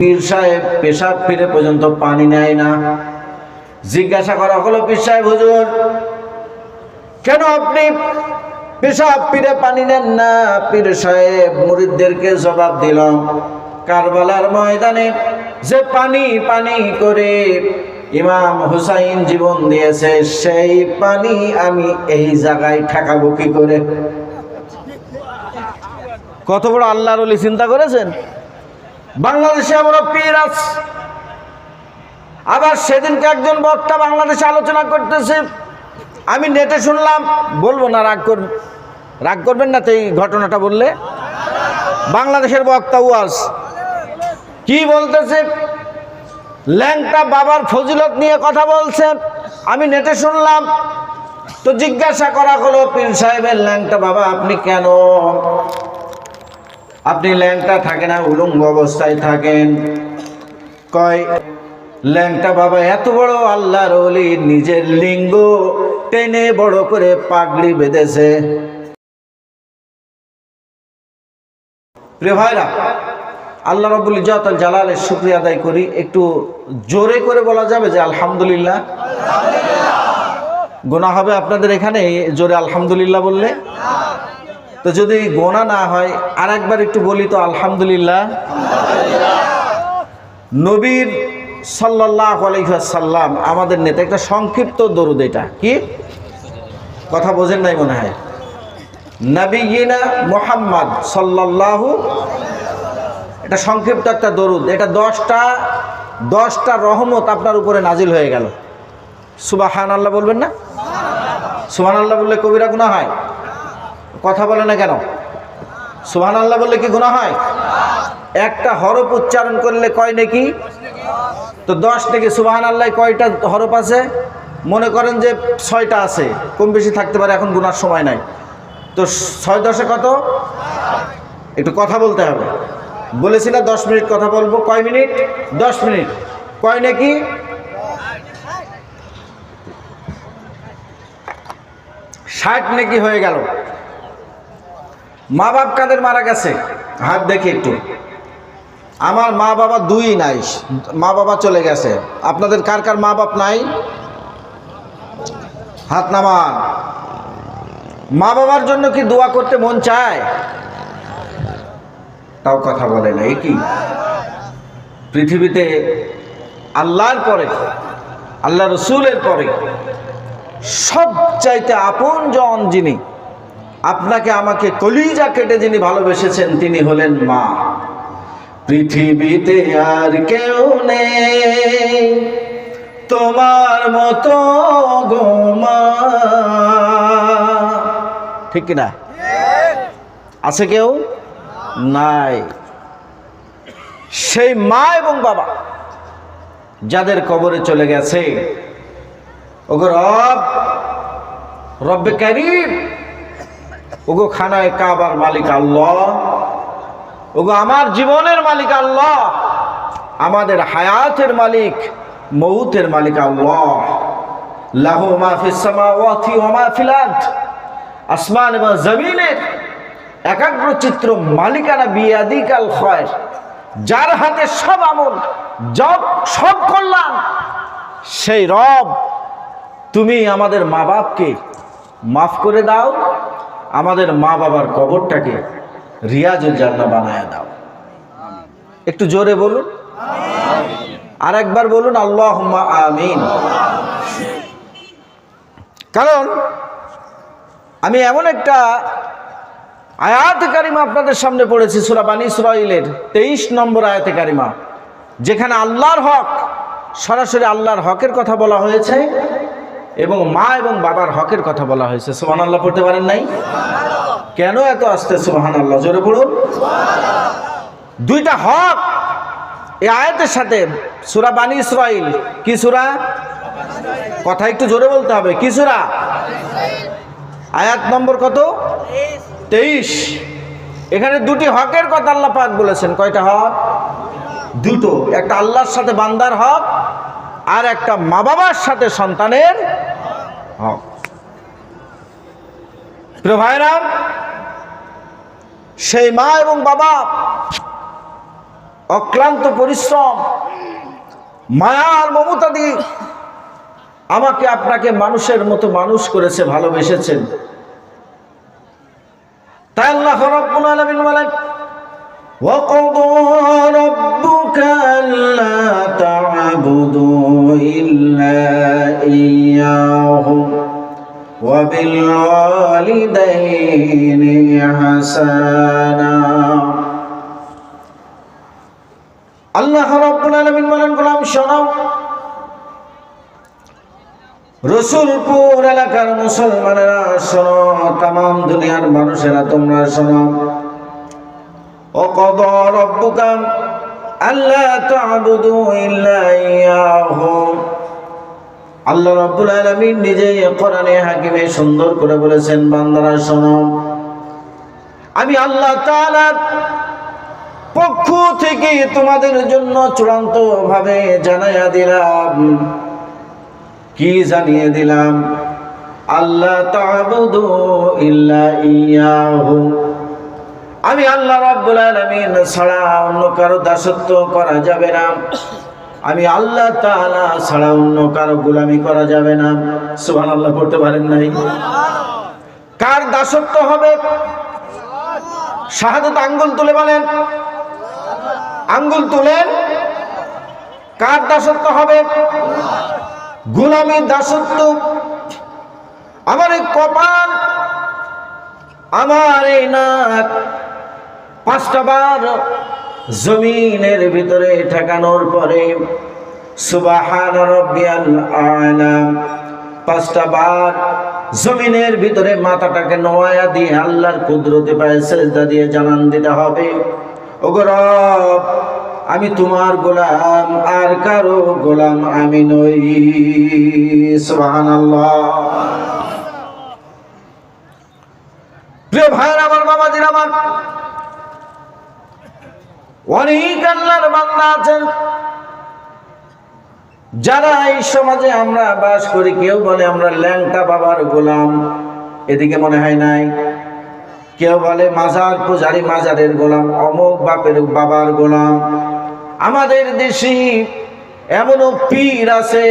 পীর সাহেব পেশাব ফিরে পর্যন্ত পানি নেয় না। জিজ্ঞাসা করা হলো, পীর সাহেব হুজুর, কেন আপনি পেশাব ফিরে পানি নেন না? পীর সাহেব মুরিদদেরকে জবাব দিল, কারবালার ময়দানে যে পানি পানি করে ইমাম হুসাইন জীবন দিয়েছে, সেই পানি আমি এই জায়গায় ঠেকাবো কি করে? কত বড় আল্লাহর ওলি, চিন্তা করেছেন? বাংলাদেশে এমন পীর আছে। আবার সেদিনকে একজন বক্তা বাংলাদেশে আলোচনা করতেছে, আমি নেটে শুনলাম, বলবো না, রাগ করবেন না তো এই ঘটনাটা বললে। বাংলাদেশের বক্তা ওয়াজ কি বলতেছে, ল্যাংটা বাবার ফজিলত নিয়ে কথা বলছে, আমি নেটে শুনলাম। তো জিজ্ঞাসা করা হলো, পীর সাহেবের ল্যাংটা বাবা আপনি কেন? আপনি ল্যাংটা থাকে না, উলঙ্গ অবস্থায় থাকেন। কয়, ল্যাংটা বাবা এত বড় আল্লাহর ওলি, নিজের লিঙ্গ টেনে বড় করে পাগড়ি বেঁধেছে। প্রিয় ভাইরা, আল্লাহ রাব্বুল ইজ্জত আল জালালের শুকরিয়া আদায় করি। একটু জোরে করে বলা যাবে যে আলহামদুলিল্লাহ? গোনা হবে আপনাদের এখানে জোরে আলহামদুলিল্লাহ বললে? তো যদি গোনা না হয় আর একবার একটু বলি তো আলহামদুলিল্লাহ। নবীর সাল্লাল্লাহু আলাইহি ওয়াসাল্লাম আমাদের নেতা, একটা সংক্ষিপ্ত দরুদ। এটা কি কথা বোঝেন নাই মনে হয়? নবিয়িনা মুহাম্মদ সাল্লাল্লাহু, এটা সংক্ষিপ্ত একটা দরুদ। এটা 10টা রহমত আপনার উপরে নাজিল হয়ে গেল। সুবহানাল্লাহ বলবেন না? সুবহানাল্লাহ বললে কবিরা গুনাহ হয়? কথা বলে না কেন? সুবহানাল্লাহ বললে কি গুনাহ হয়? একটা হরফ উচ্চারণ করলে কয় নেকি? তো 10 থেকে সুবহানাল্লাহ কয়টা হরফ আছে? মনে করেন যে 6টা আছে, কম বেশি থাকতে পারে, এখন গুনার সময় নাই। তো 6 10 কত? একটু কথা বলতে হবে। বলেছি না 10 মিনিট কথা বলবো। কয় মিনিট? 10 মিনিট। কয় নাকি? 60 নাকি হয়ে গেল। মা বাপ কাদের মারা গেছে? হাত দেখি একটু। আমার মা বাবা 2 নাই, মা বাবা চলে গেছে। আপনাদের কার কার মা বাপ নাই? হাত নামান। মা বাবার জন্য কি দোয়া করতে মন চায়? তাও কথা বলে না। কি পৃথিবীতে আল্লাহর পরে, আল্লাহ রসুলের পরে সবচাইতে আপনজন যিনি, আপনাকে আমাকে কলিজা কেটে যিনি ভালোবেসেছেন, তিনি হলেন মা। পৃথিবীতে আর কেউ নেই তোমার মতো গো মা। ঠিক কিনা? আছে কেউ? নাই। সেই মা এবং বাবা যাদের কবরে চলে গেছে, ওগো রব্বে কারীম, ওগো খানায়ে কাবার মালিক আল্লাহ, ওগো আমার জীবনের মালিক আল্লাহ, আমাদের হায়াতের মালিক, মউতের মালিক আল্লাহ। লাহু মা ফিস সামাওয়াতি ওয়া মা ফিল আরদ, আসমান এবং জমিনের একাগ্র চিত্র মালিকানা বিয়াদিকাল খায়র, যার হাতে সব আমল, সব কল্যাণ, সেই রব তুমি আমাদের মা বাপকে মাফ করে দাও, আমাদের মা বাবার কবরটাকে রিয়াজুল জান্নাহ বানায় দাও। একটু জোরে বলুন, আর একবার বলুন আল্লাহুম্মা আমিন। কারণ আমি এমন একটা আয়াতে কারিমা আপনাদের সামনে পড়েছি, সূরা বানী ইসরাঈলের 23 নম্বর আয়াতে কারিমা, যেখানে আল্লাহর হক, সরাসরি আল্লাহর হকের কথা বলা হয়েছে এবং মা এবং বাবার হকের কথা বলা হয়েছে। সুবহানাল্লাহ পড়তে পারেন নাই? কেন এত আস্তে? সুবহানাল্লাহ জোরে পড়ুন। 2টা হক এই আয়াতের সাথে। সূরা বানী ইসরাঈল কি সূরা? কথা একটু জোরে বলতে হবে। কি সূরা? আয়াত নম্বর কত? 23। এখানে 2টি হকের কথা আল্লাহ পাক বলেছেন। কয়টা হক? 2টো। একটা আল্লাহর সাথে বান্দার হক, আর একটা মা বাবার সাথে সন্তানের হক। প্রিয় ভাইরা, সেই মা এবং বাবা অক্লান্ত পরিশ্রম, মায়ার মমতা দিয়ে আমাকে আপনাকে মানুষের মতো মানুষ করেছে, ভালোবেসেছেন। তাই আল্লাহ রাব্বুল আলামিন বলেন, وَقَضَى رَبُّكَ أَلَّا تَعْبُدُوا إِلَّا إِيَّاهُ وَبِالْوَالِدَيْنِ إِحْسَانًا। আল্লাহ রাব্বুল আলামিন বলেন, গোলাম শোনো, রসুলপুর এলাকার মুসলমানেরা শোনো, তামাম দুনিয়ার মানুষেরা তোমরা শোনো। وَقَضَى رَبُّكَ أَلَّا تَعْبُدُوا إِلَّا إِيَّاهُ। আল্লাহ রাব্বুল আলামিন নিজেই কোরআনে হাকিমে সুন্দর করে বলেছেন, বান্দারা শোনো, আমি আল্লাহ তাআলার পক্ষ থেকে তোমাদের জন্য চূড়ান্ত ভাবে জানাইয়া দিলাম। কি জানিয়ে দিলাম? আল্লাহ তা'বুদু ইল্লা ইয়াহু, আমি আল্লাহ রাব্বুল আলামিন ছাড়া অন্য কারো দাসত্ব করা যাবে না, আমি আল্লাহ তাআলা ছাড়া অন্য কারো গোলামি করা যাবে না। সুবহানাল্লাহ পড়তে পারেন নাই? কার দাসত্ব হবে? শাহাদাত আঙ্গুল তুলে বলেন, আঙ্গুল তুলেন। কার দাসত্ব হবে? গোলামির দাসত্ব। আমার এই কপাল, আমার এই নাক 5টা বার জমিনের ভিতরে ঠেকানোর পরে সুবহান রাব্বিয়াল আ'লা 5টা বার জমিনের ভিতরে মাথাটাকে নোয়া দিয়ে আল্লাহর কুদরতে পায়ে সেজদা দিয়ে জানান দিতে হবে, ওগো রব, আমি তোমার গোলাম, আর কারো গোলাম আমি নই। সুবহানাল্লাহ। প্রিয় ভাইরা আমার, বাবাজিরা আমার, অনেক আল্লাহর বান্দা আছেন যারা এই সমাজে আমরা বাস করি। কেউ বলে আমরা ল্যাংটা বাবার গোলাম, এদিকে মনে হয় নাই। কেউ বলে মাজার পূজারি, মাজারের গোলাম, অমুক বাপের বাবার গোলাম। আমাদের দেশে এমনও পীর আছে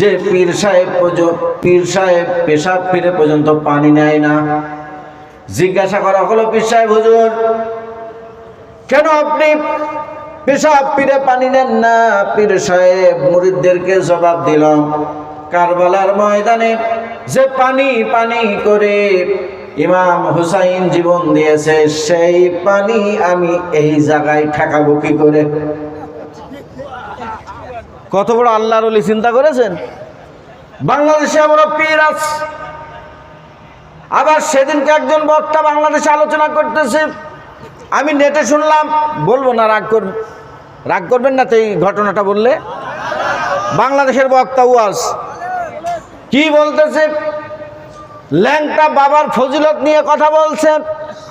যে পীর সাহেব পেশাব ফিরে পর্যন্ত পানি নেয় না। জিজ্ঞাসা করা হলো, পীর সাহেব হুজুর, কেন আপনি পেশাব ফিরে পানি নেন না? পীর সাহেব মুরিদদেরকে জবাব দিল, কারবালার ময়দানে যে পানি পানি করে ইমাম হুসাইন জীবন দিয়েছে, সেই পানি আমি এই জায়গায় ঠেকাবো কি করে? কত বড় আল্লাহর ওলি, চিন্তা করেছেন? বাংলাদেশে আমরা পীর আছে। আবার সেদিনকে একজন বক্তা বাংলাদেশে আলোচনা করতেছে, আমি নেটে শুনলাম, বলবো না, রাগ করবেন না তো এই ঘটনাটা বললে। বাংলাদেশের বক্তা ওয়াজ কি বলতেছে, ল্যাংটা বাবার ফজিলত নিয়ে কথা বলছে,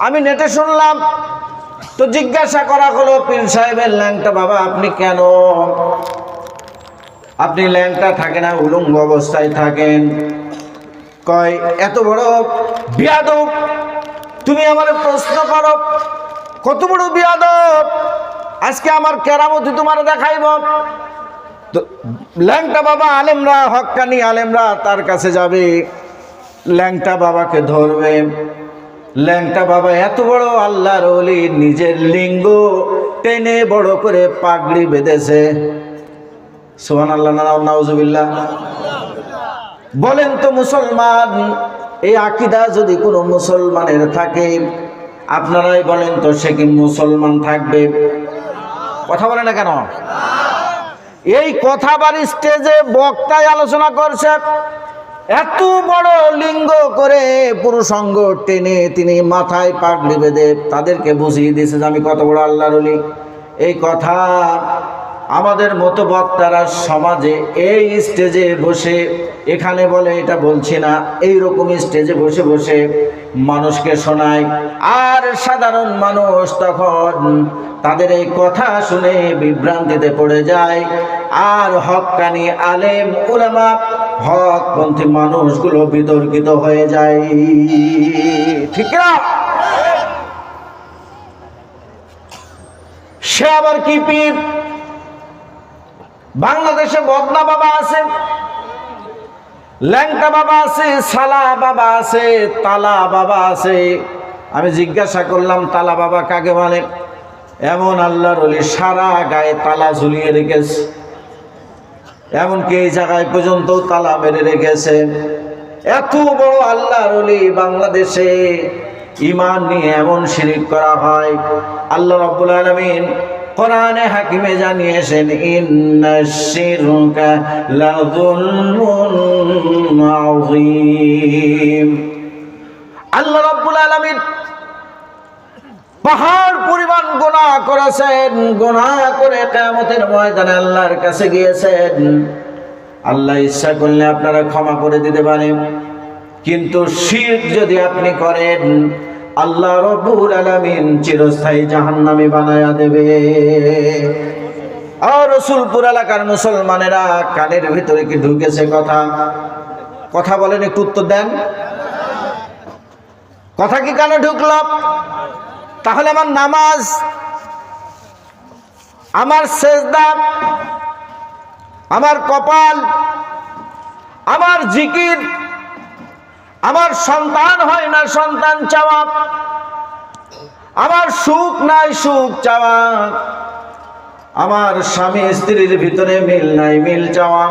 আমি নেটে শুনলাম। তো জিজ্ঞাসা করা হলো, পীর সাহেবের ল্যাংটা বাবা আপনি কেন? আপনি ল্যাংটা থাকেন না, উলঙ্গ অবস্থায় থাকেন। কয়, এত বড় বিয়াদব, তুমি আমার প্রশ্ন করো, কত বড় বিয়াদব, আজকে আমার কেরামতি তোমার দেখাইব। তো ল্যাংটা বাবা, আলেমরা, হক্কানি আলেমরা তার কাছে যাবে, ল্যাংটা বাবাকে ধরবে। ল্যাংটা বাবা এত বড় আল্লাহর ওলি, নিজের লিঙ্গ টেনে বড় করে পাগড়ি বেঁধেছে। সুবহানাল্লাহ, নাউজুবিল্লাহ। বলেন তো মুসলমান, এই আকীদা যদি কোনো মুসলমানের থাকে, আপনারাই বলেন তো সে কি মুসলমান থাকবে? কথা বলে না কেন? এই কথা বাড়ি স্টেজে বক্তায় আলোচনা করছে, এত বড় লিঙ্গ করে পুরুষাঙ্গ টেনে তিনি মাথায় পাগড়ি বেঁধে তাদেরকে বুঝিয়ে দিয়েছে যে আমি কত বড় আল্লাহর ওলি। এই কথা আমাদের মতো বক্তারা সমাজে এই স্টেজে বসে, এখানে বলে এটা বলছি না, এইরকম স্টেজে বসে বসে মানুষকে শোনায়। আর সাধারণ মানুষ তখন তাদের এই কথা শুনে বিভ্রান্তিতে পড়ে যায়। আর হক্কানি আলেম উলামা, হকপন্থী মানুষগুলো বিতর্কিত হয়ে যায়। ঠিক না? সে আবার কি পীর? বাংলাদেশে বদনা বাবা আছে, ল্যাংটা বাবা আছে, সালা বাবা আছে, তালা বাবা আছে। আমি জিজ্ঞাসা করলাম তালা বাবা কাকে বলে? এমন আল্লাহর ওলি সারা গায়ে তালা ঝুলিয়ে রেখেছে, এমনকি এই জায়গায় পর্যন্ত তালা মেরে রেখেছে। এত বড় আল্লাহর ওলি বাংলাদেশে ঈমান নিয়ে এমন শিরক করা হয়। আল্লাহ রাব্বুল আলামিন কোরআনে হাকিমে জানিয়েছেন, ইন্নাশ শিরকা লাযুলমুন আযীম। আল্লাহ রাব্বুল আলামিন পাহাড় পরিমাণ গুনাহ করেছেন, গুনাহ করে কিয়ামতের ময়দানে আল্লাহর কাছে গিয়েছেন। আল্লাহ ইচ্ছা করলে আপনারা ক্ষমা করে দিতে পারেন, কিন্তু শিরক যদি আপনি করেন আল্লাহ রাব্বুল আলামিন চিরস্থায়ী জাহান্নামী বানায়া দেবে। আর রসুলপুর এলাকার মুসলমানেরা কানের ভিতরে কি ঢুকেছে কথা? কথা বলেন, একটু উত্তর দেন। কথা কি কানে ঢুকলো? তাহলে আমার নামাজ, আমার সেজদা, আমার কপাল, আমার জিকির, আমার সন্তান হয় না সন্তান চাওয়া, আমার সুখ নাই সুখ চাওয়া, আমার স্বামী স্ত্রীর ভিতরে মিল নাই মিল চাওয়া,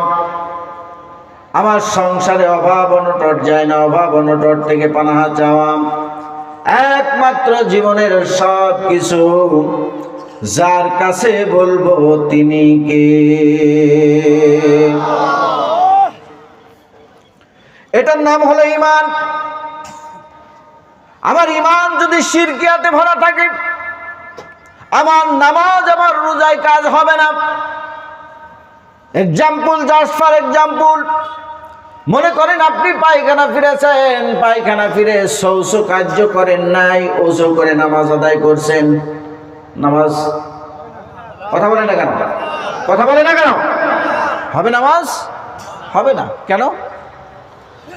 আমার সংসারে অভাব অনটন যায় না, অভাব অনটন থেকে পানাহা চাওয়া, একমাত্র জীবনের সব কিছু যার কাছে বলবো তিনি কে? এটার নাম হলো ঈমান। আমার ঈমান যদি শিরকিয়াতে ভরা থাকে, আমার নামাজ আমার রোজায় কাজ হবে না। এক্সাম্পল, জাস্ট ফর এক্সাম্পল, মনে করেন আপনি পায়খানা ফিরেছেন, পায়খানা ফিরে শৌচ কার্য করেন নাই, ওযু করে নামাজ আদায় করছেন, নামাজ কথা বলে না কেন? কথা বলে না কেন? হবে নামাজ? হবে না। কেন?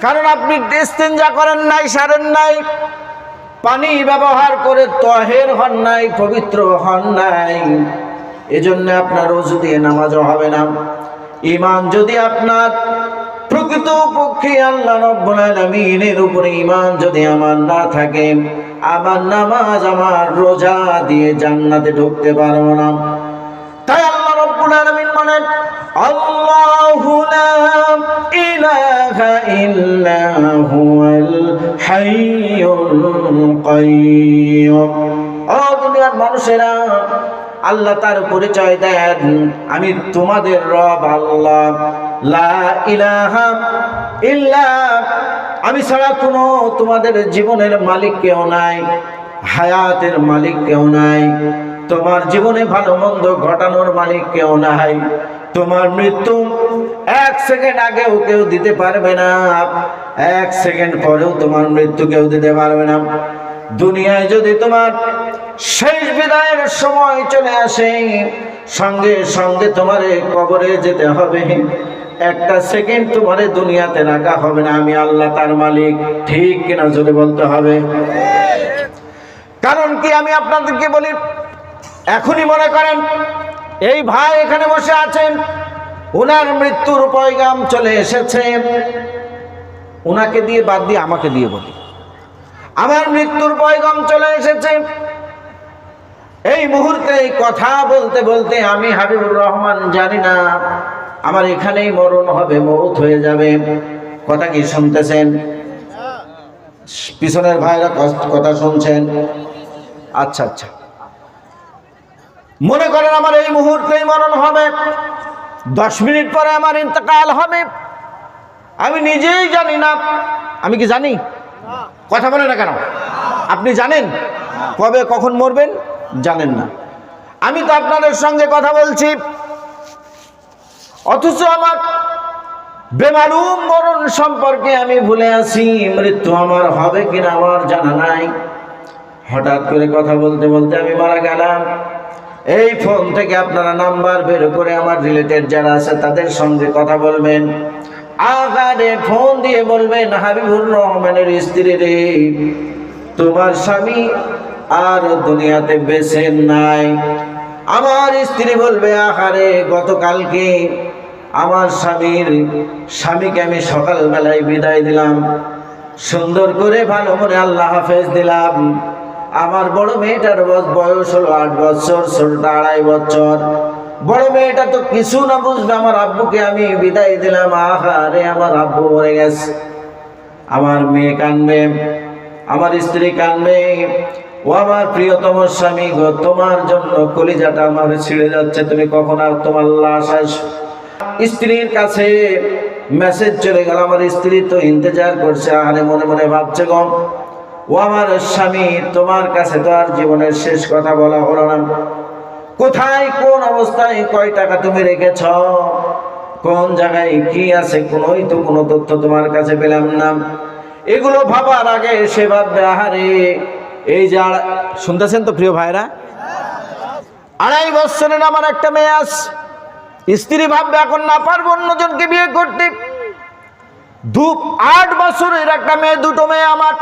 কারণ আপনি ইস্তিনজা করেন নাই, সারেন নাই, পানি ব্যবহার করে তাহের হন নাই, পবিত্র হন নাই, এজন্য আপনার ওযু দিয়ে নামাজও হবে না। ঈমান যদি আপনার প্রকৃত পক্ষে আল্লাহ রাব্বুল আলামিনের উপরে ঈমান যদি আমার না থাকে, আমার নামাজ আমার রোজা দিয়ে জান্নাতে ঢুকতে পারবো না। তাই আল্লাহ রাব্বুল আলামিন বলেন, আল্লাহু লা ইলাহা ইল্লা হুয়াল হাইয়ুল কাইয়্যুম। ও দুনিয়ার মানুষেরা, আল্লাহ তার পরিচয় দেন, আমি তোমাদের রব আল্লাহ, লা ইলাহা ইল্লা, আমি ছাড়া কোনো তোমাদের জীবনের মালিক কেউ নাই, হায়াতের মালিক কেউ নাই, তোমার জীবনে ভালো মন্দ ঘটানোর মালিক কেউ নাই, তোমার মৃত্যু এক সেকেন্ড আগেও কেউ দিতে পারবে না, এক সেকেন্ড পরেও তোমার মৃত্যু কেউ দিতে পারবে না। দুনিয়ায় যদি তোমার শেষ বিদায়ের সময় চলে আসে, সঙ্গে সঙ্গে তোমারে কবরে যেতে হবে, একটা সেকেন্ড তোমারে দুনিয়াতে রাখা হবে না। আমি আল্লাহ তার মালিক, ঠিক কিনা জোরে বলতে হবে। কারণ কি, আমি আপনাদেরকে বলি, এখনই মনে করেন এই ভাই এখানে বসে আছেন, ওনার মৃত্যুর পয়গাম চলে এসেছে, ওনাকে দিয়ে বাদ দিয়ে আমাকে দিয়ে বলি, আমার মৃত্যুর পয়গাম চলে এসেছে। এই মুহূর্তে কথা বলতে বলতে আমি হাবিবুর রহমান জানি না আমার এখানেই মরণ হবে, মৌত হয়ে যাবে। কথা কি শুনতেছেন? পিছনের ভাইরা কথা শুনছেন? আচ্ছা আচ্ছা, মনে করেন আমার এই মুহূর্তেই মরণ হবে, 10 মিনিট পরে আমার ইন্তেকাল হবে, আমি নিজেই জানি না। আমি কি জানি? কথা বলে না কেন? আপনি জানেন কবে কখন মরবেন? জানেন না। আমি তো আপনাদের সঙ্গে কথা বলছি, অথচ আমার বেমালুম মরণ সম্পর্কে আমি ভুলে আছি। মৃত্যু আমার হবে কিনা আমার জানা নাই। হঠাৎ করে কথা বলতে বলতে আমি মারা গেলাম। এই ফোন থেকে আপনারা নাম্বার বের করে আমার রিলেটেড যারা আছে তাদের সঙ্গে কথা বলবেন, আগারে ফোন দিয়ে বলবেন, হাবিবুর রহমানের স্ত্রী রে, তোমার স্বামী আর দুনিয়াতে বেঁচে নাই, আমার স্ত্রী বলবে, আহারে গতকালকে আমার স্বামীকে আমি সকালবেলায় বিদায় দিলাম, সুন্দর করে ভালো করে আল্লাহ হাফেজ দিলাম। আমার বড় মেয়েটার বয়স হলো 8 বছর, ছোটটা 2.5 বছর। বড় মেয়েটা তো কিছু না বুঝবে, আমার আব্বুকে আমি বিদায় দিলাম, আহারে আমার আব্বু মরে গেছে। আমার মেয়ে কাঁদবে, আমার স্ত্রী কাঁদবে, ও আমার প্রিয়তম স্বামী গো, তোমার জন্য কলিজাটা আমার ছিঁড়ে যাচ্ছে, তুমি কখন আর তোমার লাশ আসবে। স্ত্রীর কাছে মেসেজ চলে গেল, আমার স্ত্রী তো ইন্তজার করছে, আরে মনে মনে ভাবছে গো, ও আমার স্বামী, তোমার কাছে তো আর জীবনের শেষ কথা বলা হলো না, কোথায় কোন অবস্থায় কয় টাকা তুমি রেখেছ, কোন জায়গায় কি আছে, কোনো তথ্য তোমার কাছে পেলাম না। এগুলো ভাবার আগে সে ভাববে, আহারে এই যে শুনতেছেন তো প্রিয় ভাইরা, 2.5 বছরের আমার একটা মেয়ে আছে। স্ত্রী ভাববে এখন না পারবো অন্যজনকে বিয়ে করতে, 8 বছরের একটা মেয়ে, 2টো মেয়ে আমার।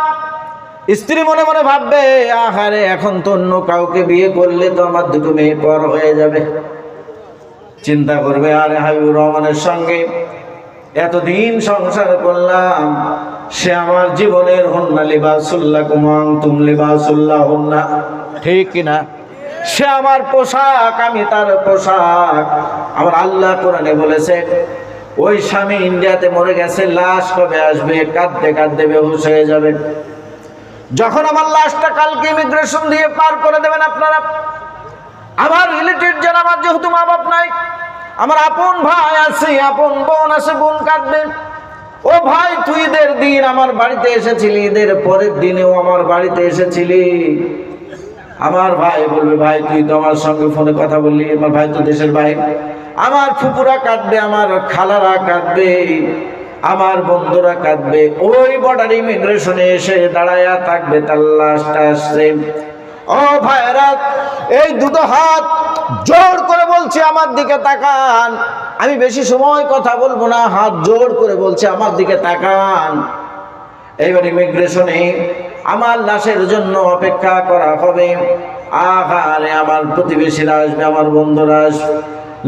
স্ত্রী মনে মনে ভাববে, আহারে এখন তো অন্য কাউকে বিয়ে করলে তো আমার 2টো মেয়ে পর হয়ে যাবে। চিন্তা করবে, আরে হাবিবুর রহমানের সঙ্গে এতদিন সংসার করলাম, সে আমার জীবনের হুন্না লিবাসুল্লাহ কুমাং তুম লিবাসুল্লাহ হুন্না, ঠিক কিনা? সে আমার পোশাক, আমি তার পোশাক। আমার আল্লাহ কোরআনে বলেছে, ওই স্বামী ইন্ডিয়াতে মরে গেছে, লাশ কবে আসবে? কাঁদতে কাঁদতে বেহুশ হয়ে যাবে। যখন আমার লাশটা কালকে ইমিগ্রেশন দিয়ে পার করে দেবেন আপনারা, আমার রিলেটিভ যারা, আমার যেহেতু মা বাপ নাই, আমার আপন ভাই আছে, আপন বোন আছে, বোন কাঁদবেন, ও ভাই তুই ঈদের দিন আমার বাড়িতে এসেছিলি, ঈদের পরের দিনেও আমার বাড়িতে এসেছিলি। আমার ভাই বলবে, ভাই তুই তো আমার সঙ্গে ফোনে কথা বললি, আমার ভাই তো দেশের বাইরে। আমার ফুপুরা কাঁদবে, আমার খালারা কাঁদবে, আমার বন্ধুরা কাঁদবে। ওই বর্ডার ইমিগ্রেশনে এসে দাঁড়ায়া থাকবে, তার লাশটা আসছে। ও ভাইরা, এই 2টো হাত জোর করে বলছি আমার দিকে তাকান, আমি বেশি সময় কথা বলবো না, হাত জোর করে বলছি আমার দিকে তাকান। এইবার ইমিগ্রেশনে আমার লাশের জন্য অপেক্ষা করা হবে। আহারে আমার প্রতিবেশীরা আসবে, আমার বন্ধুরা আসবে।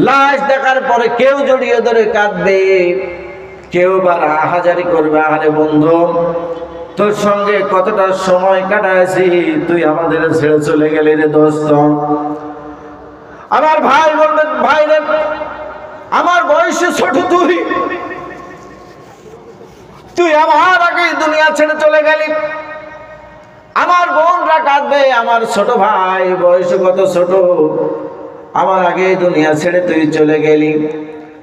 লাশ দেখার পরে কেউ জড়িয়ে ধরে কাঁদবে, কেউ বা হাজারি করবে, আহারে বন্ধু তোর সঙ্গে কতটা সময় কাটাইছি, তুই আমাদের ছেড়ে চলে গেলি রে দোস্ত। আমার ভাই বলবে, ভাই রে আমার বয়সে ছোট, তুই আমার আগে দুনিয়া ছেড়ে চলে গেলি। আমার বোনরা কাঁদবে, আমার ছোট ভাই বয়সে কত ছোট, আমার আগে দুনিয়া ছেড়ে তুই চলে গেলি।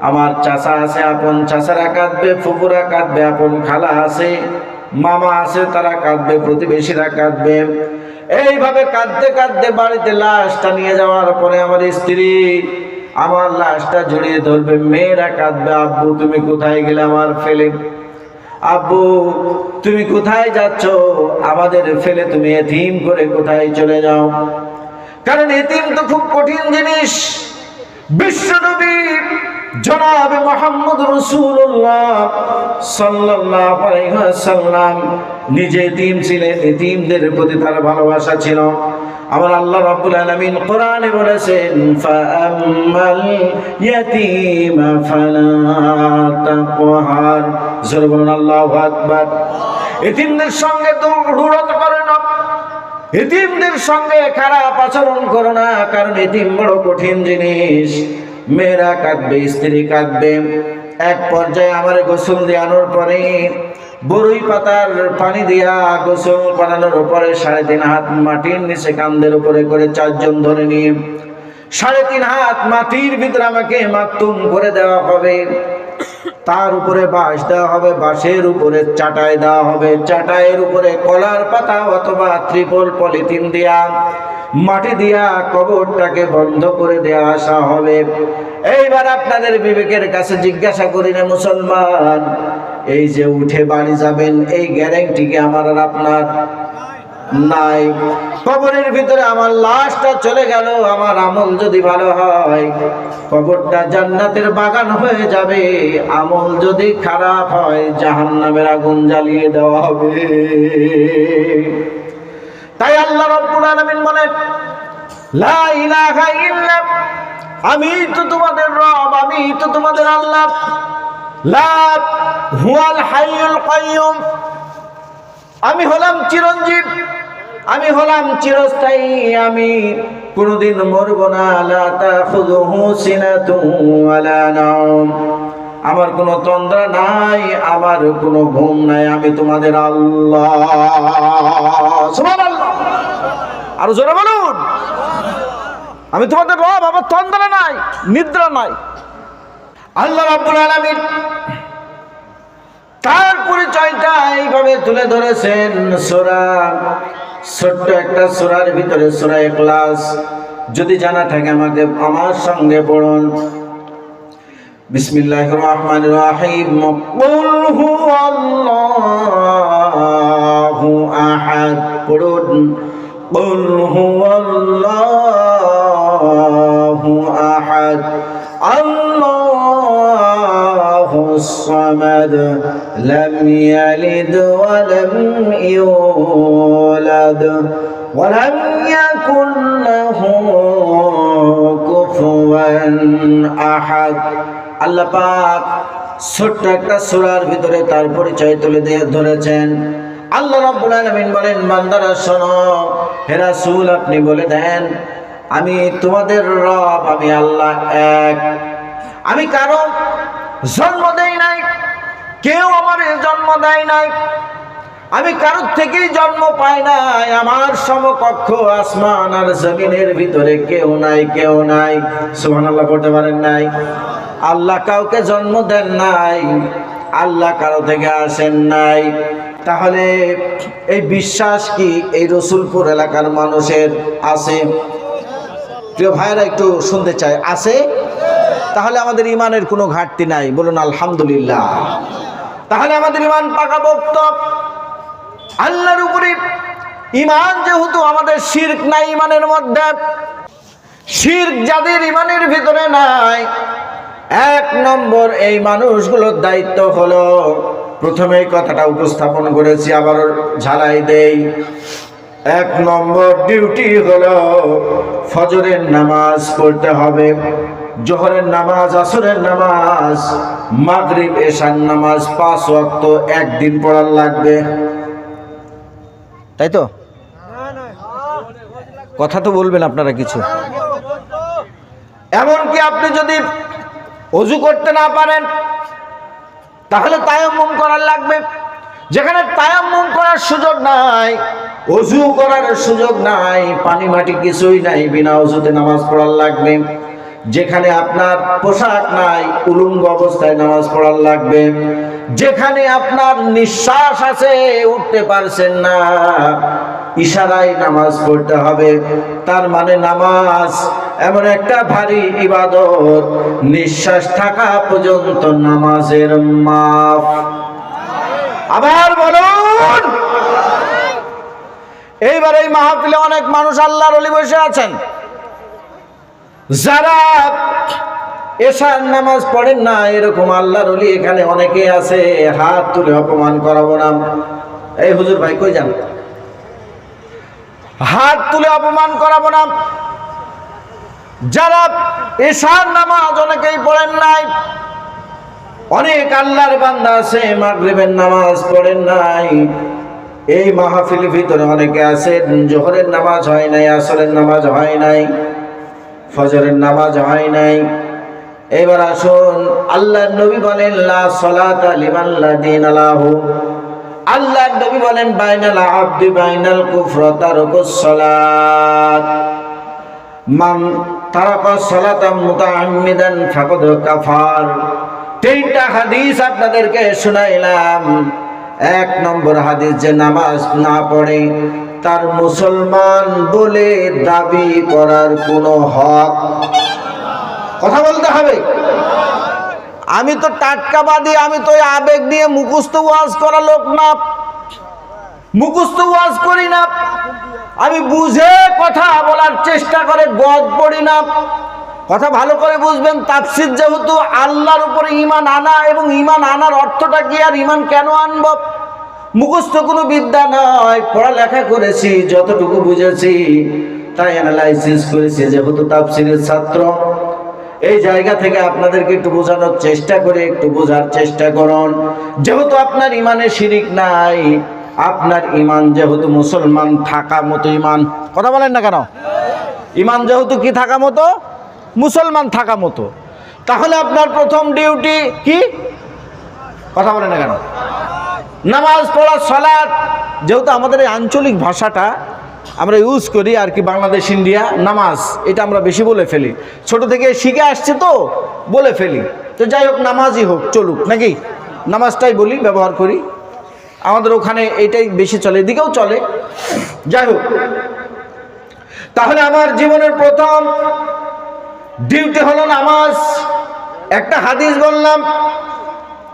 আমার চাচা আছে, আপন চাচারা কাঁদবে, ফুপুরা কাঁদবে, আপন খালা আছে, মামা আছে, তারা কাঁদবে, প্রতিবেশীরা কাঁদবে। এইভাবে কাঁদতে কাঁদতে বাড়িতে লাশটা নিয়ে যাওয়ার পরে আমার স্ত্রী আমার লাশটা জড়িয়ে ধরবে, মেয়েরা কাঁদবে, আব্বু তুমি কোথায় গেলে আমার ফেলে, আব্বু তুমি কোথায় যাচ্ছ, আমাদের ফেলে তুমি এতিম করে কোথায় চলে যাও। কারণ এতিম তো খুব কঠিন জিনিস। বিশ্বনবী জনাবে মুহাম্মদ রাসূলুল্লাহ সাল্লাল্লাহু আলাইহি ওয়াসাল্লাম নিজে এতিম ছিলেন, এতিমদের প্রতি তার ভালোবাসা ছিল। আমার আল্লাহ রাব্বুল আলামিন কোরআনে বলেছেন, ফাআম্মাল ইয়াতীমা ফালা তাকহার। জোরে বলুন আল্লাহু আকবার। এতিমদের সঙ্গে দূরত্ব করো না, এতিমদের সঙ্গে খারাপ আচরণ করো না, কারণ এতিম বড় কঠিন জিনিস। মেয়েরা কাঁদবে, স্ত্রী কাঁদবে। এক পর্যায়ে আমার গোসল দেওয়ানোর পরে, বরুই পাতার পানি দিয়া গোসল করানোর পরে 3.5 হাত মাটির নিচে কান্দের উপরে করে 4 জন ধরে নিয়ে 3.5 হাত মাটির ভিতরে আমাকে মাকতুম করে দেওয়া হবে। তার উপরে বাঁশ দেওয়া হবে, বাঁশের উপরে চাটাই দেওয়া হবে, চাটাইয়ের উপরে কলার পাতা অথবা ত্রিপল পলিথিন দিয়া মাটি দিয়া কবরটাকে বন্ধ করে দেওয়া আসা হবে। এইবার আপনাদের বিবেকের কাছে জিজ্ঞাসা করি রে মুসলমান, এই যে উঠে বাড়ি যাবেন, এই গ্যারান্টি কি আমার আর আপনার নাই? কবরের ভিতরে আমার লাশটা চলে গেল, আমার আমল যদি ভালো হয় কবরটা জান্নাতের বাগান হয়ে যাবে, আমল যদি খারাপ হয় জাহান্নামের আগুন জ্বালিয়ে দেওয়া হবে। তাই আল্লাহ রাব্বুল আলামিন বলেন, লা ইলাহা ইল্লা, আমি তো তোমাদের রব, আমি তো তোমাদের আল্লাহ। লা হুয়াল হাইয়ুল কাইয়ুম, আমি হলাম চিরঞ্জীব, আমি হলাম চিরস্থায়ী, আমি কোনদিন মরব না। লা তাখুযুহু সিনাতুন ওয়ালা নাওম, আমার কোনো তন্দ্রা নাই, আমার কোনো ঘুম নাই, আমি তোমাদের আল্লাহ। সুবহানাল্লাহ, আরো জোরে বলুন। আমি তোমাদের রব, আমার তন্দ্রা নাই, নিদ্রা নাই। আল্লাহ রাব্বুল আলামিন তার পরিচয়টা এইভাবে তুলে ধরেছেন সূরা, ছোট্ট একটা সূরার ভিতরে, সূরা ইখলাস। যদি জানা থাকে আমাকে আমার সঙ্গে পড়ুন। বিসমিল্লাহির রহমানির রহিম। কুল হুয়াল্লাহু আহাদ, পড়ুন। কুল হুয়াল্লাহু আহাদ, আল্লাহুস সামাদ, লাম ইয়ালিদ ওয়া লাম ইউলাদ ওয়া লাম ইয়াকুল লাহু কুফুয়ান আহাদ। আল্লাহ পাক ছোট্ট একটা সূরার ভিতরে তার পরিচয় তুলে ধরেছেন। আল্লাহ রাব্বুল আলামিন বলেন, বান্দারা শোনো, হে রাসূল আপনি বলে দেন, আমি তোমাদের রব, আমি আল্লাহ এক। আমি কারো জন্ম দেই নাই, কেউ আমার জন্ম দেয় নাই, আমি কারোর থেকেই জন্ম পাই নাই, আমার সমকক্ষ আসমান আর জমিনের ভিতরে কেউ নাই, কেউ নাই। সুবহানাল্লাহ পড়তে পারেন নাই? আল্লাহ কাউকে জন্ম দেন নাই, আল্লাহ কারো থেকে আসেন নাই। তাহলে এই বিশ্বাস কি এই রসুলপুর এলাকার মানুষের আছে? প্রিয় ভাইরা একটু শুনতে চাই, আছে? তাহলে আমাদের ইমানের কোনো ঘাটতি নাই, বলুন আলহামদুলিল্লাহ। তাহলে আমাদের ইমান পাকাপোক্ত, আল্লাহর উপরে ইমান। যেহেতু আমাদের শিরক নাই ইমানের মধ্যে, শিরক যাদের ইমানের ভিতরে নাই, এক নম্বর এই মানুষগুলোর দায়িত্ব হলো, প্রথমে এই কথাটা উপস্থাপন করেছি, আবার ঝালাই দেই। এক নম্বর ডিউটি হলো ফজরের নামাজ পড়তে হবে, জোহরের নামাজ, আসরের নামাজ, মাগরিব, এশার নামাজ 5 ওয়াক্ত একদিন পড়ার লাগবে, তাই তো? কথা তো বলবেন আপনারা কিছু। এমনকি আপনি যদি ওযু করতে না পারেন তাহলে তায়াম্মুম করার লাগবে। যেখানে তায়াম্মুম করার সুযোগ নাই, ওযু করার সুযোগ নাই, পানি মাটি কিছুই নাই, বিনা ওযুতে নামাজ পড়ার লাগবে। যেখানে আপনার পোশাক নাই, উলঙ্গ অবস্থায় নামাজ পড়ার লাগবে। যেখানে আপনার নিঃশ্বাস আছে, উঠতে পারছেন না, ইশারায় নামাজ পড়তে হবে। তার মানে নামাজ এমন একটা ভারী ইবাদত, নিঃশ্বাস থাকা পর্যন্ত নামাজের মাপ। আবার বলুন। এইবার এই মাহফিলে অনেক মানুষ আল্লাহর ওলি বসে আছেন, যারা এশার নামাজ পড়েন না, এরকম আল্লাহর ওলি এখানে অনেকেই আছে। হাত তুলে অপমান করাবো না। এই হুজুর ভাই কই যান? হাত তুলে অপমান করাবো না। যারা এশার নামাজ অনেকেই পড়েন নাই, অনেক আল্লাহর বান্দা আছে মাগরিবের নামাজ পড়েন নাই। এই মাহফিলের ভিতরে অনেকে আছে জোহরের নামাজ হয় নাই, আসরের নামাজ হয় নাই, ফজরের নামাজ হয় নাই। এবার আসুন, আল্লাহর নবী বলেন, লা সালাতা লিমান লা দীন লাহু। আল্লাহর নবী বলেন, বাইনাল আবদি বাইনাল কুফর তারকুস সালাত, মান তারাকা সালাতাম মুতাআম্মিদান ফাকাদ কাফার। তিনটা হাদিস আপনাদেরকে শোনাইলাম। এক নম্বর হাদিস, যে নামাজ না পড়ে তার মুসলমান বলে দাবি করার কোনো হক, কথা বলতে হবে। আমি তো টাটকাবাদী, আমি তো আবেগ দিয়ে মুখস্থ ওয়াজ করা লোক না, মুখস্থ ওয়াজ করি না। আমি বুঝে কথা বলার চেষ্টা করে গদ পড়ি না। কথা ভালো করে বুঝবেন। তাফসীর যেহেতু আল্লাহর উপরে ঈমান আনা, এবং ঈমান আনার অর্থটা কি আর ঈমান কেন আনব, মুখস্থ কোনো বিদ্যা নয়। পড়ালেখা করেছি, যতটুকু বুঝেছি তাই অ্যানালাইসিস করেছি, যেহেতু তাফসীরের ছাত্র এই জায়গা থেকে আপনাদেরকে একটু বোঝানোর চেষ্টা করে, একটু বোঝার চেষ্টা করুন। যেহেতু আপনার ইমানে শিরিক নাই, আপনার ইমান যেহেতু মুসলমান থাকা মতো ইমান, কথা বলেন না কেন? ইমান যেহেতু কি থাকা মতো? মুসলমান থাকা মতো। তাহলে আপনার প্রথম ডিউটি কি? কথা বলেন না কেন? নামাজ পড়া, সালাত। যেহেতু আমাদের এই আঞ্চলিক ভাষাটা আমরা ইউজ করি আর কি, বাংলাদেশ ইন্ডিয়া, নামাজ এটা আমরা বেশি বলে ফেলি, ছোট থেকে শিখে আসছে তো বলে ফেলি। তো যাই হোক, নামাজই হোক, চলুক, নাকি নামাজটাই বলি, ব্যবহার করি। আমাদের ওখানে এটাই বেশি চলে, এদিকেও চলে। যাই হোক, তাহলে আমার জীবনের প্রথম ডিউটি হলো নামাজ। একটা হাদিস বললাম,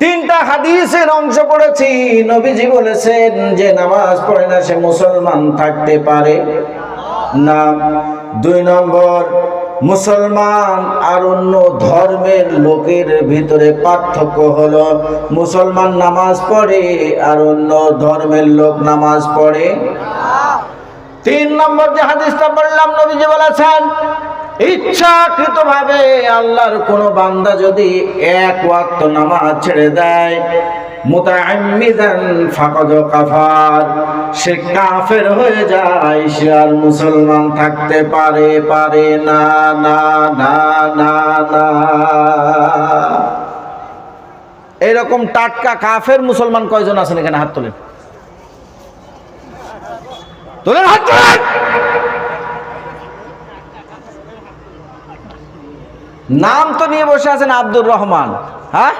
3টা হাদিসের অংশ পড়েছি। নবীজি বলেছেন যে নামাজ পড়ে না সে মুসলমান থাকতে পারে না। 2 নম্বর, মুসলমান আর অন্য ধর্মের লোকের ভিতরে পার্থক্য হলো মুসলমান নামাজ পড়ে আর অন্য ধর্মের লোক নামাজ পড়ে। 3 নম্বর যে হাদিসটা বললাম, নবীজি বলেছেন ইচ্ছাকৃতভাবে আল্লাহর কোন বান্দা যদি 1 ওয়াক্ত নামাজ ছেড়ে দেয়, মুতাআম্মিদান ফাকাদ কাফার, সে কাফের হয়ে যায়, সে আর মুসলমান থাকতে পারে না না না না না। এরকম টাটকা কাফের মুসলমান কয়জন আছেন এখানে? হাত তোলেন, তোলেন, হাত তোলেন। নাম তো নিয়ে বসে আছেন আব্দুর রহমান, হ্যাঁ?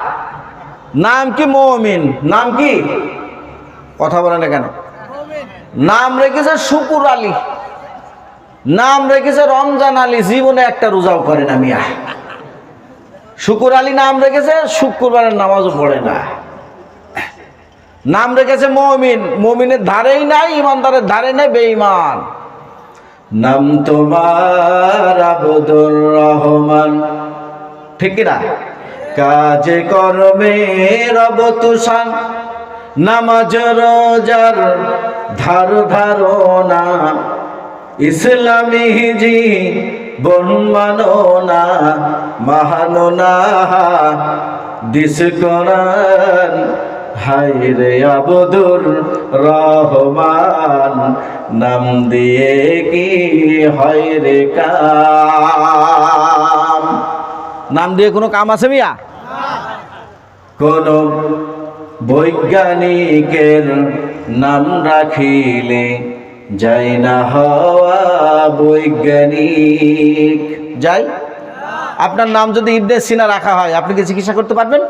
নাম কি? মমিন। নাম কি? কথা বলে না কেন? নাম রেখেছে শুকুর আলী, নাম রেখেছে রমজান আলী, জীবনে একটা রোজাও করে না মিয়া। শুকুর আলী নাম রেখেছে, শুক্রবারের নামাজও পড়ে না। নাম রেখেছে মমিন, মমিনের ধারেই নাই, ইমানদারের ধারে নাই, বেঈমান। নাম তোমার আব্দুর রহমান, ঠিক কিনা? কাজে কর্মে রব তুষান, নামাজ রোজার ধার ধারণা, ইসলামী জি বন মানো না, মাহানো না দিস কোরআন, হায়রে আব্দুর রহমান, নাম দিয়ে কি হয় রে কাম? নাম দিয়ে কোনো কাম আছে মিয়া? কোন বৈজ্ঞানিকের নাম রাখিলে যাই না হওয়া বৈজ্ঞানিক? যাই? আপনার নাম যদি ইবনে সিনা রাখা হয়, আপনি কি চিকিৎসা করতে পারবেন?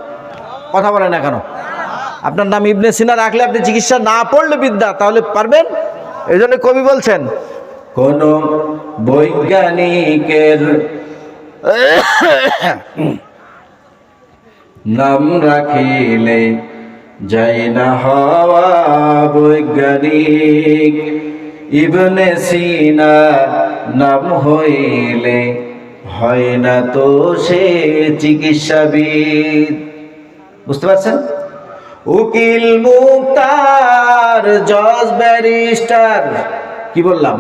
কথা বলেন না কেন? আপনার নাম ইবনে সিনা রাখলে আপনি চিকিৎসা না পড়লে বিদ্যা, তাহলে পারবেন? এই জন্য কবি বলছেন, কোন বৈজ্ঞানিকের নাম রাখিলে যাই না হওয়া বৈজ্ঞানিক, ইবনে সিনা নাম হইলে হয় না তো সে চিকিৎসাবিদ। বুঝতে পারছেন? উকিল, মুক্তার, জজ, ব্যারিস্টার, কি বললাম?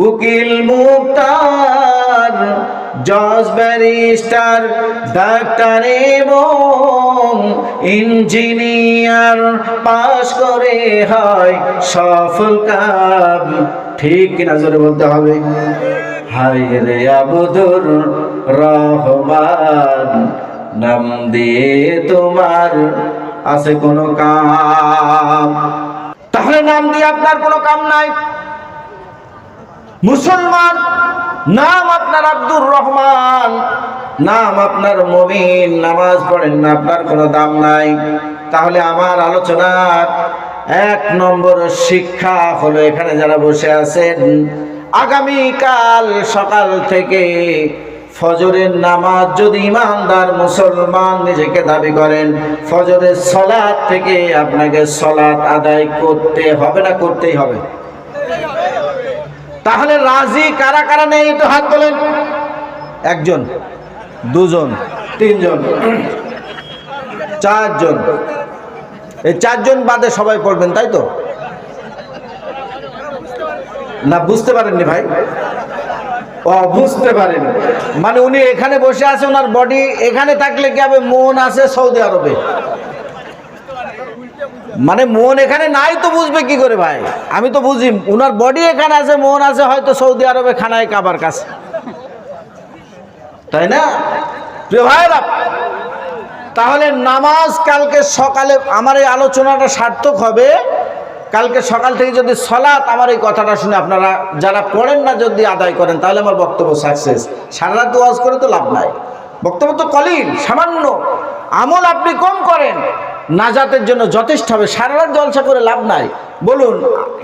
উকিল, মুক্তার, জজ, ব্যারিস্টার, ডাক্তার এবং ইঞ্জিনিয়ার পাশ করে হয় সফল কাম। ঠিক কিনা? জোরে বলতে হবে। হায়রে আব্দুর রহমান, নাম দিয়ে তোমার আছে কোনো কাম? তাহলে নাম দিয়ে আপনার কোনো কাম নাই। মুসলমান নাম আপনার আব্দুর রহমান, নাম আপনার মুমিন, নামাজ পড়েন না, আপনার কোনো দাম নাই। তাহলে আমার আলোচনার 1 নম্বর শিক্ষা হলো, এখানে যারা বসে আছেন, আগামীকাল সকাল থেকে ফজরের নামাজ যদি ইমানদার মুসলমান নিজেকে দাবি করেন, ফজরের সালাত থেকে আপনাকে সালাত আদায় করতে হবে না করতেই হবে? তাহলে রাজি কারা কারা নেই একটু হাত তোলেন। 1 জন, 2 জন, 3 জন, 4 জন। এই 4 জন বাদে সবাই পড়বেন, তাই তো? না বুঝতে পারেননি ভাই? ও বুঝতে পারেন, মানে উনি এখানে বসে আছে, ওনার বডি এখানে থাকলে কি হবে, মন আছে সৌদি আরবে। মানে মন এখানে নাই তো বুঝবে কি করে ভাই? আমি তো বুঝি উনার বডি এখানে আছে, মন আছে হয়তো সৌদি আরবে খানায় কাবার কাছে, তাই না প্রিয় ভাইরা? তাহলে নামাজ কালকে সকালে, আমার এই আলোচনাটা সার্থক হবে কালকে সকাল থেকে যদি সালাত, আমার এই কথাটা শুনে আপনারা যারা পড়েন না যদি আদায় করেন, তাহলে আমার বক্তব্য সাকসেস। সারা রাত ওয়াজ করে তো লাভ নাই, বক্তব্য তো কলিল, সামান্য আমল আপনি কম করেন, নাজাতের জন্য যথেষ্ট হবে। সারা রাত জলসা করে লাভ নাই। বলুন,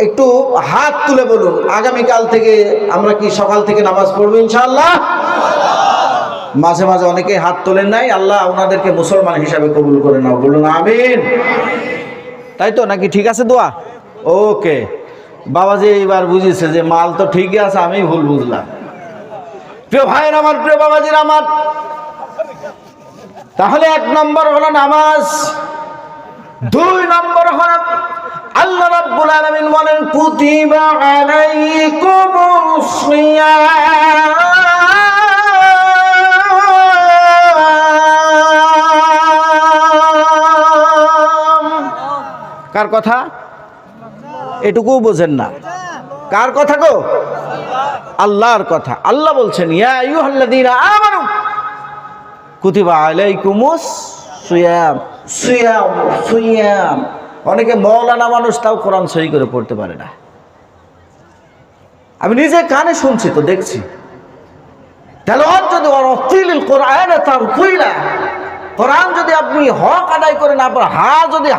একটু হাত তুলে বলুন, আগামীকাল থেকে আমরা কি সকাল থেকে নামাজ পড়বো ইনশাআল্লাহ? মাঝে মাঝে অনেকেই হাত তোলেন নাই, আল্লাহ ওনাদেরকে মুসলমান হিসাবে কবুল করে নাও, বলুন আমিন। তাই তো নাকি? ঠিক আছে দোয়া? ওকে, বাবাজি এইবার বুঝেছে যে মাল তো ঠিকই আছে, আমি ভুল বুঝলাম। প্রিয় ভাইয়ের আমার, প্রিয় বাবাজির আমার, তাহলে 1 নম্বর হলো নামাজ, 2 নম্বর হলো আল্লাহ রাব্বুল আলামিন বলেন কুতিবা আলাইকুমুস সিয়াম। কার কথা? এটুকু বোঝেন না। কার কথা গো? আল্লাহর কথা। আল্লাহ বলছেন ইয়া আইয়ুহাল্লাযীনা আমানু কুতিবা আলাইকুমুস সিয়াম। সিয়াম সিয়াম, অনেকে মৌলানা মানুষ, তাও কোরআন সহি করে পড়তে পারে না। আমি নিজে কানে শুনছি তো, দেখছি। তেলাওয়াত যদি ওয়ারাতিলিল কোরআন তারতিলা, কোরআন যদি আপনি হক আদায় করে না পারেন, হা যদি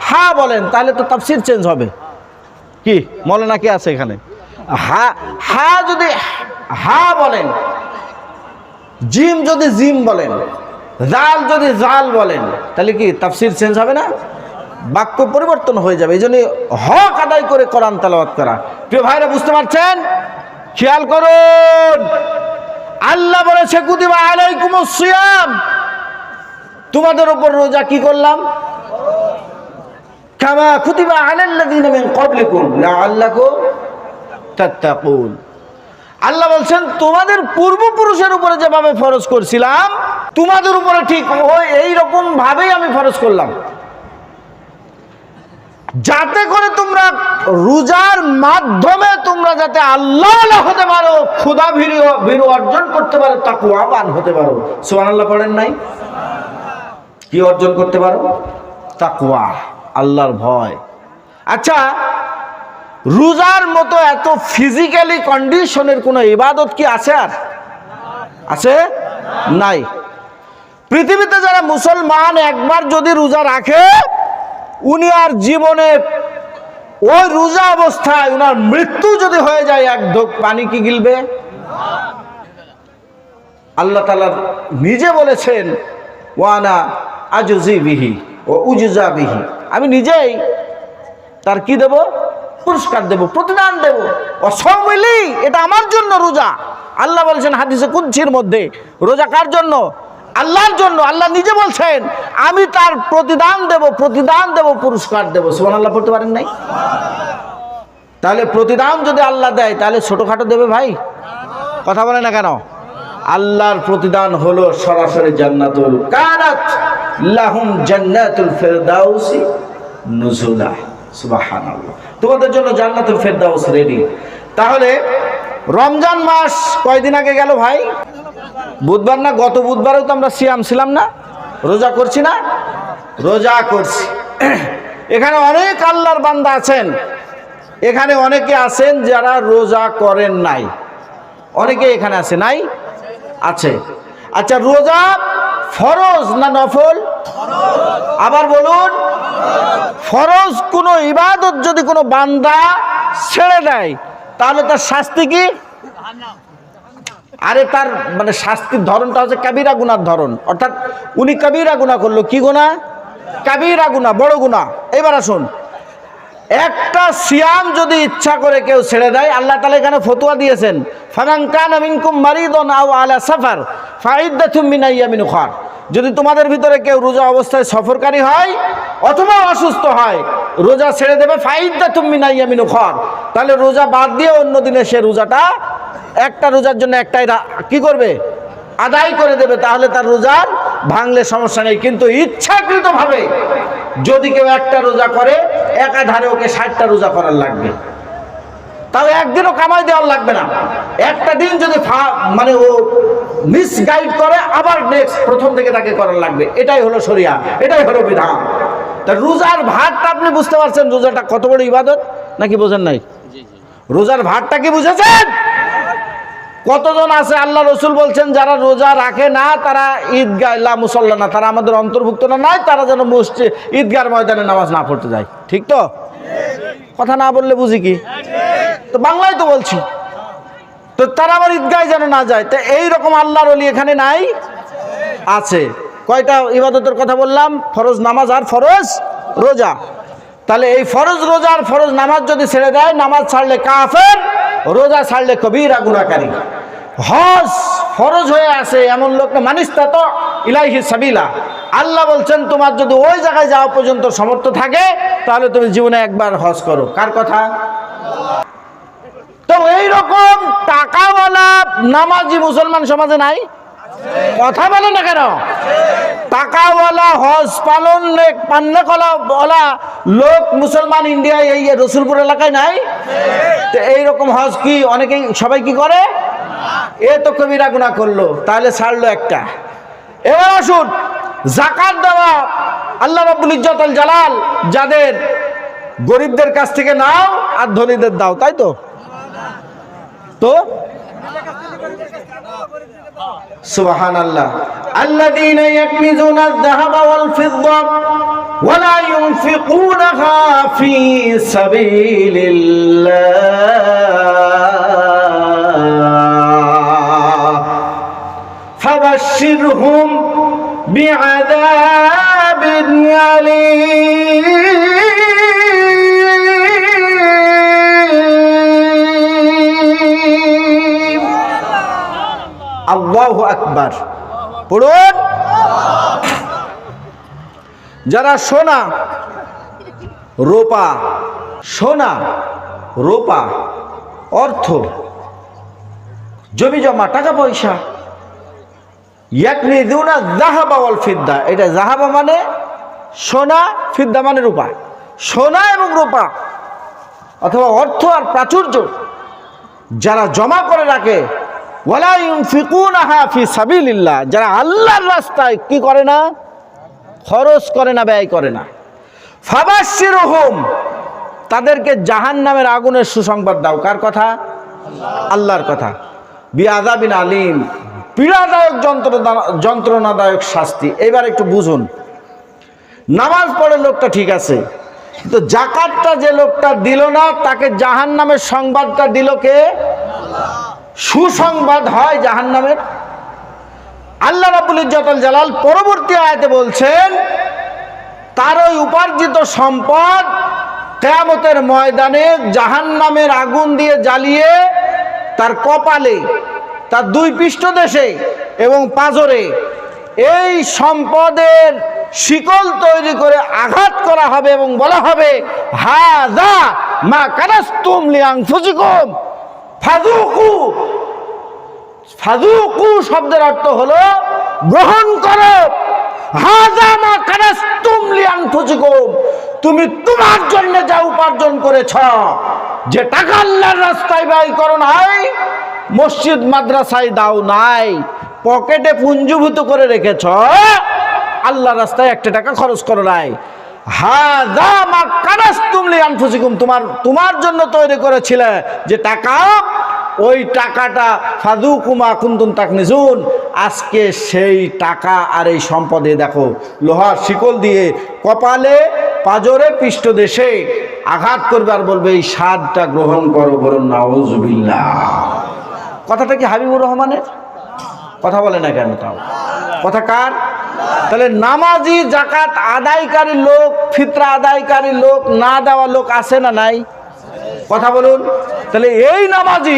হা বলেন, তাহলে তো তাফসীর চেঞ্জ হবে। কি মৌলানা কে আছে এখানে? হা যদি হা বলেন, জিম যদি জিম বলেন, জাল যদি জাল বলেন, তাহলে কি তাফসীর চেঞ্জ হবে না? বাক্য পরিবর্তন হয়ে যাবে। এই জন্য হক আদায় করে কোরআন তেলাওয়াত করা। প্রিয় ভাইরা, বুঝতে পারছেন? খেয়াল করুন, আল্লাহ বলেছে কুতিবা আলাইকুমুস সিয়াম, তোমাদের উপর রোজা কি করলাম? কামা কুতিবা আলাল্লাযীনা মিন ক্বাবলিকুম লাআল্লাকুম তাত্তাকুন। আল্লাহ বলছেন তোমাদের পূর্বপুরুষের উপরে যেভাবে ফরজ করছিলাম, তোমাদের উপরে ঠিক ওই এইরকম ভাবেই আমি ফরজ করলাম, যাতে করে তোমরা রোজার মাধ্যমে তোমরা যাতে আল্লাহ হতে পারো, খোদা ভীরু অর্জন করতে পারো, তাকওয়াবান হতে পারো। সুবহানাল্লাহ পড়েন নাই? কি অর্জন করতে পারো? তাকওয়া, আল্লাহর ভয়। আচ্ছা, রোজার মতো এত ফিজিক্যালি কন্ডিশনের কোনো ইবাদত কি আছে? আর আছে? নাই। পৃথিবীতে যারা মুসলমান একবার যদি রোজা রাখে, উনি আর জীবনে ওই রোজা অবস্থায় উনার মৃত্যু যদি হয়ে যায়, এক ঢোক পানি কি গিলবে? আল্লাহ তাআলা নিজে বলেছেন ওয়ানা আজজি বিহি ও উজজা বিহি, আমি নিজেই তার কি দেব? পুরস্কার দেব, প্রতিদান দেব। অসমিলি, এটা আমার জন্য রোজা। আল্লাহ বলছেন হাদিসে কুদসির মধ্যে, রোজা কার জন্য? আল্লাহর জন্য। আল্লাহ নিজে বলছেন আমি তার প্রতিদান দেব, প্রতিদান দেব, পুরস্কার দেব। সুবহানাল্লাহ পড়তে পারেন নাই? তাহলে প্রতিদান যদি আল্লাহ দেয়, তাহলে ছোটখাটো দেবে ভাই? কথা বলে না কেন? আল্লাহর প্রতিদান হলো সরাসরি জান্নাতুল কানাত লাহুম জান্নাতুল ফিরদাউসি নুজুলা। সুবহানাল্লাহ, তোমাদের জন্য জান্নাতুল ফিরদাউস রেডি। তাহলে রমজান মাস কয়দিন আগে গেল ভাই? বুধবার না? গত বুধবারেও তো আমরা সিয়াম ছিলাম না? রোজা করছি না? রোজা করছি। এখানে অনেক আল্লাহর বান্দা আছেন, এখানে অনেকে আছেন যারা রোজা করেন নাই। অনেকে এখানে আছে, নাই? আছে। আচ্ছা, রোজা ফরজ না নফল? আবার বলুন, ফরজ কোনো ইবাদত যদি কোনো বান্দা ছেড়ে দেয়, তাহলে তার শাস্তি কি? আরে তার মানে শাস্তির ধরনটা হচ্ছে কাবিরা গুনার ধরন। অর্থাৎ উনি কাবিরা গুনাহ করলো। কি গুনাহ? কাবিরা গুনাহ, বড় গুনাহ। এবার আসুন, একটা সিয়াম যদি ইচ্ছা করে কেউ ছেড়ে দেয়, আল্লাহ তাআলা এখানে ফতোয়া দিয়েছেন ফামান কানা মিনকুম মারিদুন আও আলা সাফার ফাইদ্দাতুম মিন আইয়ামিন উখর। যদি তোমাদের ভিতরে কেউ রোজা অবস্থায় সফরকারী হয় অথবা অসুস্থ হয়, রোজা ছেড়ে দেবে ফাইদা তুমি মিন আইয়ামিন উখর, তাহলে রোজা বাদ দিয়ে অন্য দিনে সে রোজাটা একটা রোজার জন্য একটাই কি করবে, আদায় করে দেবে, তাহলে তার রোজার ভাঙলে সমস্যা নেই। কিন্তু ইচ্ছাকৃতভাবে যদি কেউ একটা রোজা করে একাধারে ওকে 60টা রোজা করার লাগবে, তাহলে একদিনও কামাই দেওয়ার লাগবে না। একটা দিন যদি মানে ও মিসগাইড করে আবার নেক্সট প্রথম থেকে তাকে করার লাগবে। এটাই হলো শরিয়া, এটাই হলো বিধান। তা রোজার ভাতটা আপনি বুঝতে পারছেন রোজাটা কত বড় ইবাদত নাকি বোঝেন নাই? রোজার ভাতটা কি বুঝেছেন? কতজন আছে আল্লাহ রসুল বলছেন যারা রোজা রাখে না তারা ঈদগাহ লা মুসাল্লা না, তারা আমাদের অন্তর্ভুক্ত না, নয় তারা যেন মসজিদ ঈদগাহর ময়দানে নামাজ না পড়তে যায়। ঠিক তো? কথা না বললে বুঝি কি? তো বাংলায় তো বলছি। তো তারা আবার ঈদগাহে যেন না যায়। তো এইরকম আল্লাহর ওলি এখানে নাই? আছে। কয়টা ইবাদতের কথা বললাম? ফরজ নামাজ আর ফরজ রোজা। তাহলে এই ফরজ রোজা আর ফরজ নামাজ যদি ছেড়ে দেয়, নামাজ ছাড়লে কাফের, রোজা ছাড়লে কবিরা গুনাহকারী। হজ ফরজ হয়ে আছে এমন লোক না, মানিস্তা তো ইলাইহি সাবিলা, আল্লাহ বলছেন তোমার যদি ওই জায়গায় যাওয়া পর্যন্ত সমর্থ থাকে তাহলে তুমি জীবনে একবার হজ করো। কার কথা? তো এইরকম টাকাওয়ালা নামাজি মুসলমান সমাজে নাই? কথা বলে না কেন? টাকাওয়ালা হজ পালন কলা লোক মুসলমান ইন্ডিয়ায় এই রসুলপুর এলাকায় নাই? তো এইরকম হজ কি অনেকেই সবাই কি করে? এ তো কবিরা গুনাহ করলো, তাহলে ছাড়লো একটা। এবার আসুন যাকাত দেওয়া, আল্লাহ রাব্বুল ইজ্জত আল জালাল যাদের গরিবদের কাছ থেকে নাও আর ধনীদের দাও, তাই তো? তো সুবহানাল্লাহ, আল্লাযীনা ইয়াকনিজুনা আয-যাহাবা ওয়াল ফিদ্দা ওয়া লা ইউনফিকুনাহা ফী সাবিলিল্লাহ ফাবাশশিরহুম বিআযাবিন আলীম। আল্লাহু আকবার পড়ুন। যারা সোনা রূপা অর্থ জমি জমা টাকা পয়সা, ইয়াকনিজুনা যাহাবা ওয়াল ফিদ্দা, এটা যাহাবা মানে সোনা, ফিদ্দা মানে রূপা, সোনা এবং রূপা অথবা অর্থ আর প্রাচুর্য যারা জমা করে রাখে, ওয়ালা ইউনফিকুনাহা ফি সাবিলিল্লাহ, যারা আল্লাহর রাস্তায় কি করে না, খরচ করে না, ব্যয় করে না, ফাবাশশিরহুম, তাদেরকে জাহান্নামের আগুনের সুসংবাদ দাও। কার কথা? আল্লাহর কথা। বিআযাবিন আলীম, পীড়াদায়ক যন্ত্রণাদায়ক শাস্তি। এবার একটু বুঝুন, নামাজ পড়ে লোকটা ঠিক আছে, কিন্তু যাকাতটা যে লোকটা দিল না তাকে জাহান্নামের সংবাদটা দিল কে? সুসংবাদ হয় জাহান্নামের। আল্লাহ রাব্বুল ইজ্জত আল জালাল পরবর্তী আয়াতে বলছেন তার ওই উপার্জিত সম্পদ কিয়ামতের ময়দানে জাহান্নামের আগুন দিয়ে জ্বালিয়ে তার কপালে, তার দুই পৃষ্ঠদেশে এবং পাঁজরে এই সম্পদের শিকল তৈরি করে আঘাত করা হবে এবং বলা হবে হাযা মা কানাসতুম লিআনফুসিকুম ফাযুকু। ফাযুকু শব্দের অর্থ হলো গ্রহণ করো। হাযা মা কানাসতুম লিআনফুসিকুম, তুমি তোমার জন্য যা উপার্জন করেছ, যে টাকা আল্লাহর রাস্তায় ব্যয় করো নাই, মসজিদ মাদ্রাসায় দাও নাই, পকেটে পুঞ্জীভূত করে রেখেছ, আল্লাহর রাস্তায় একটা টাকা খরচ করো নাই। হাযা মা কানাসতুম লিআনফুসিকুম, তোমার জন্য তৈরি করেছিলে যে টাকা, ওই টাকাটা ফাযুকু মা কুনতুম তাকনিজুন, আজকে সেই টাকা আর এই সম্পদে দেখো লোহার শিকল দিয়ে কপালে, পাঁজরে, পৃষ্ঠদেশে আঘাত করবে আর বলবে এই স্বাদটা গ্রহণ করো। বলুন নাউযুবিল্লাহ। কথাটা কি হাবিবুর রহমানের? কথা বলে না কেন? তাও কথা কার? তাহলে নামাজি, যাকাত আদায়কারী লোক, ফিতরা আদায়কারী লোক, না দেওয়া লোক আছে না নাই? কথা বলুন। তাহলে এই নামাজি,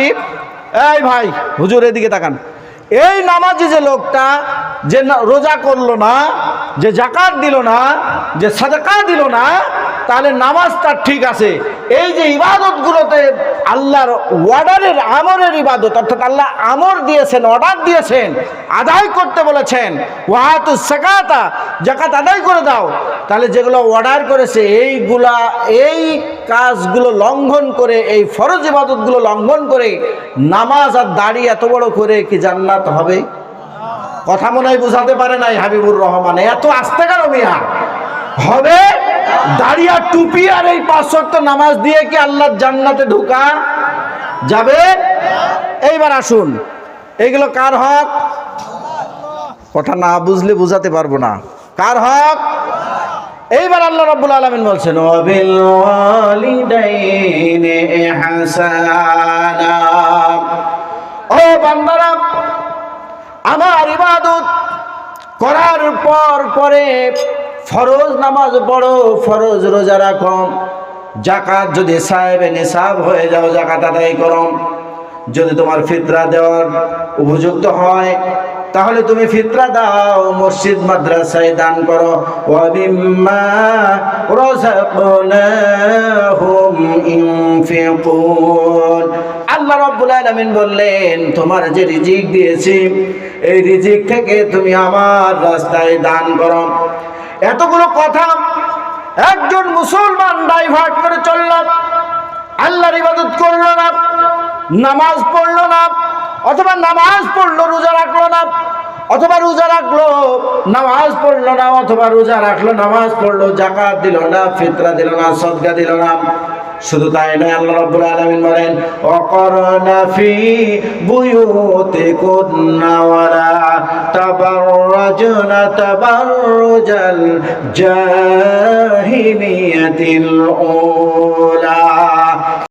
এই ভাই হুজুর এদিকে তাকান, এই নামাজি যে লোকটা যে রোজা করলো না, যে যাকাত দিল না, যে সাদাকা দিল না, তাহলে নামাজ তার ঠিক আছে। এই যে ইবাদতগুলোতে আল্লাহর অর্ডারের আমরের ইবাদত, অর্থাৎ আল্লাহ আমর দিয়েছেন, অর্ডার দিয়েছেন, আদায় করতে বলেছেন, ওয়াতুস সাকাতা, যাকাত আদায় করে দাও, তাহলে যেগুলো অর্ডার করেছে এইগুলা, এই কাজগুলো লঙ্ঘন করে, এই ফরজ ইবাদতগুলো লঙ্ঘন করে নামাজ আর দাড়ি এত বড় করে কি জান্নাত হবে? কথা মনে হয় বুঝাতে পারে নাই হাবিবুর রহমান। এত আস্তে কেন মিয়া? হবে। দাড়ি আর টুপি আর এই 5 ওয়াক্ত নামাজ দিয়ে কি আল্লাহর জান্নাতে ঢোকা যাবে? এইবার আসুন, এইগুলো কার হক? কথা না বুঝলে বুঝাতে পারবো না। কার হক? এইবার আল্লাহ রাব্বুল আলামিন বলছেন, ওয়াবিল ওয়ালিদাইনি ইহসানা। ও বান্দারা, আমার ইবাদত করার পরে ফরজ নামাজ পড়ো, ফরজ রোজা রাখো, যাকাত যদি সাহেবে নিসাব হয়ে যাও যাকাত আদায় করো, যদি তোমার ফিতরা দেওয়ার উপযুক্ত হয় তাহলে তুমি ফিতরা দাও, মসজিদ মাদ্রাসায় দান করো। ওয়া বিম্মা রাযাকনাহুম ইনফিকুন। আল্লাহ রাব্বুল আলামিন বললেন, তোমার যে রিজিক দিয়েছি এই রিজিক থেকে তুমি আমার রাস্তায় দান করো। এতগুলো কথা একজন মুসলমান ডাইভার্ট করে চলল, আল্লাহর ইবাদত করলো না, নামাজ পড়লো না, অথবা নামাজ পড়লো রোজা রাখলো না, অথবা রোজা রাখলো নামাজ পড়লো না, অথবা রোজা রাখলো নামাজ পড়লো, যাকাত দিল না, ফিতরা দিল না, সদকা দিল না। শুধু তাই নয়, আল্লাহ রাব্বুল আলামিন বলেন, ওয়াকারনা ফি বুয়ুতিকুন্না ওয়ালা তাবাররাজনা তাবাররুজাল জাহিলিয়াতিল উলা।